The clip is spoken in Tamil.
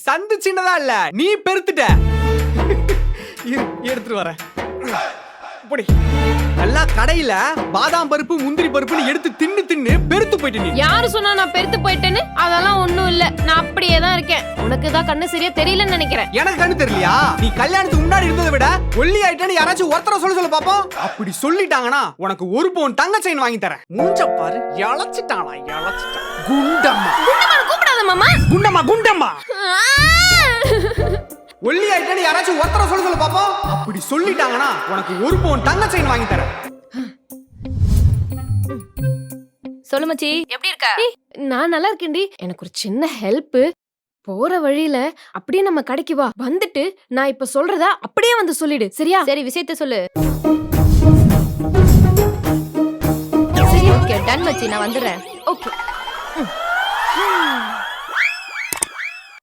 சந்து சின்னதா இல்ல, நீ பெருத்துட்ட. எடுத்துட்டு வரேன். போடி. நல்லா கடையில பாதாம் பருப்பு முந்திரி பருப்புன்னு எடுத்து தின்னு தின்னு பெருத்து போயிட்டு நீ. யாரு சொன்னா நான் பெருத்து போயிட்டேன்னு? அதெல்லாம் ஒண்ணும் இல்ல, நான் அப்படியே தான் இருக்கேன். உனக்கு தான் கண்ணு சரியா தெரியலன்னு நினைக்கிறேன். எனக்கு கண்ணு தெரியலையா? நீ கல்யாணத்துக்கு முன்னாடி இருந்ததை விட ஒல்லி ஆயிட்டேன்னு யாராச்சும் ஒருத்தர சொல்ல பாப்போம். அப்படி சொல்லிட்டாங்கன்னா உனக்கு 1 பவுன் தங்க செயின் வாங்கி தரேன். மூஞ்ச பாரு, இளச்சிட்டானா இளச்சிட்டான். குண்டம்மா குண்டம்மா கூப்பிடாத மாமா. குண்டம்மா குண்டம்மா. ஒல்லி ஆயிட்டேன்னு யாராச்சும் ஒருத்தர சொல்ல பாப்போம். அப்படி சொல்லிட்டாங்கன்னா உனக்கு 1 பவுன் தங்க செயின் வாங்கி தரேன். சொல்லு மச்சி, எப்படி இருக்க? நான் நல்லா இருக்கேன்டி. எனக்கு ஒரு சின்ன ஹெல்ப். போற வழியில அப்படியே நம்ம கடைக்கு வா. வந்துட்டு நான் இப்ப சொல்றதா அப்படியே வந்து சொல்லிடு, சரியா? சரி, விஷயத்த சொல்லு. சரி, ஓகே டன் மச்சி, நான் வந்துடுறேன். ஓகே.